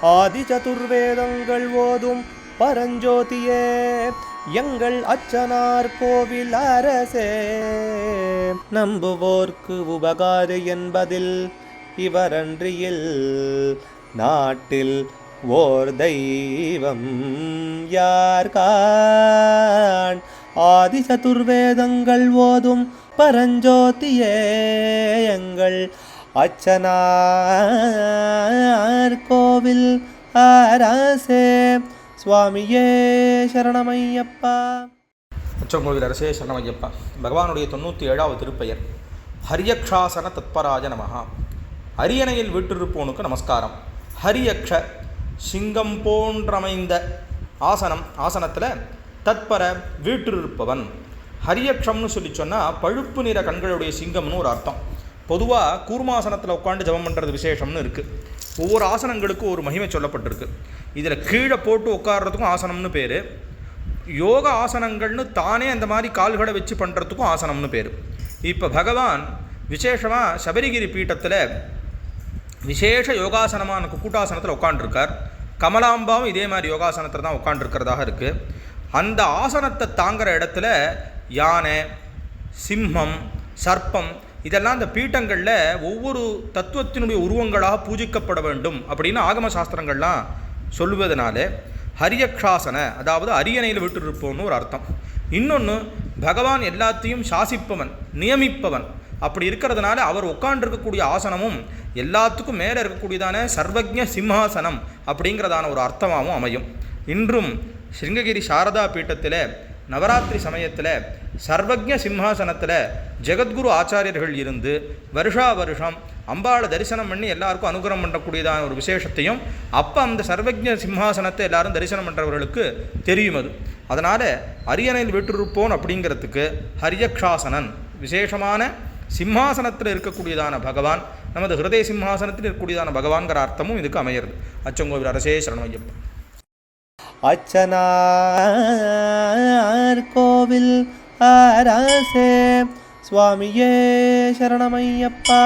ஆதி சதுர்வேதங்கள் ஓதும் பரஞ்சோதியே எங்கள் அச்சனார் கோவில் அரசே. நம்புவோர்க்கு உபகாரி என்பதில் இவரன்றியில் நாட்டில் ஓர் தெய்வம் யார்கான். ஆதி சதுர்வேதங்கள் ஓதும் பரஞ்சோதியே எங்கள் அச்சனார் கோவில் அரசே. சுவாமியே சரணமையப்பா. அச்சங்கோவில் அரசே சரணமையப்பா. பகவானுடைய 97வது திருப்பெயர் ஹரியக்ஷாசன தத்பராஜ நமஹா. அரியணையில் வீற்றிருப்போனுக்கு நமஸ்காரம். ஹரியக்ஷ சிங்கம் போன்றமைந்த ஆசனத்தில் தத்பர வீற்றிருப்பவன். ஹரியக்ஷம்னு சொல்லி சொன்னால் பழுப்பு நிற கண்களுடைய சிங்கம்னு ஒரு அர்த்தம். பொதுவாக கூர்மாசனத்தில் உட்காந்து ஜபம் பண்ணுறது விசேஷம்னு இருக்குது. ஒவ்வொரு ஆசனங்களுக்கும் ஒரு மகிமை சொல்லப்பட்டிருக்கு. இதில் கீழே போட்டு உட்கார்றதுக்கும் ஆசனம்னு பேர். யோக ஆசனங்கள்னு தானே அந்த மாதிரி கால்களை வச்சு பண்ணுறதுக்கும் ஆசனம்னு பேர். இப்போ பகவான் விசேஷமாக சபரிகிரி பீட்டத்தில் விசேஷ யோகாசனமான கூட்டாசனத்தில் உட்காண்டிருக்கார். கமலாம்பாவும் இதே மாதிரி யோகாசனத்தில் தான் உட்காண்டிருக்கிறதாக இருக்குது. அந்த ஆசனத்தை தாங்கிற இடத்துல யானை, சிம்மம், சர்ப்பம் இதெல்லாம் அந்த பீட்டங்களில் ஒவ்வொரு தத்துவத்தினுடைய உருவங்களாக பூஜிக்கப்பட வேண்டும் அப்படின்னு ஆகம சாஸ்திரங்கள்லாம் சொல்லுவதனால ஹரியக்ஷாசன, அதாவது அரியணையில் விட்டுருப்போன்னு ஒரு அர்த்தம். இன்னொன்று, பகவான் எல்லாத்தையும் சாசிப்பவன், நியமிப்பவன். அப்படி இருக்கிறதுனால அவர் உட்காண்டிருக்கக்கூடிய ஆசனமும் எல்லாத்துக்கும் மேலே இருக்கக்கூடியதான சர்வஜ்ஞ சிம்ஹாசனம் அப்படிங்கிறதான ஒரு அர்த்தமாகவும் அமையும். இன்றும் ஸ்ருங்ககிரி சாரதா பீட்டத்தில் நவராத்திரி சமயத்தில் சர்வஜ்ஞ சிம்ஹாசனத்தில் ஜெகத்குரு ஆச்சாரியர்கள் இருந்து வருஷா வருஷம் அம்பாளை தரிசனம் பண்ணி எல்லாருக்கும் அனுகிரகம் பண்ணக்கூடியதான ஒரு விசேஷத்தையும் அப்போ அந்த சர்வஜ்ஞ சிம்ஹாசனத்தை எல்லாரும் தரிசனம் பண்ணுறவர்களுக்கு தெரியும். அது அதனால் அரியணையில் வீற்றிருப்போன் அப்படிங்கிறதுக்கு ஹரியக்ஷாசனன், விசேஷமான சிம்ஹாசனத்தில் இருக்கக்கூடியதான பகவான், நமது ஹிருதய சிம்ஹாசனத்தில் இருக்கக்கூடியதான பகவான்கிற அர்த்தமும் இதுக்கு அமையிறது. அச்சங்கோவில் அரசே சரணமையப்பா. அச்சனார் கோவில் அரசே. சுவாமியே சரணமையப்பா.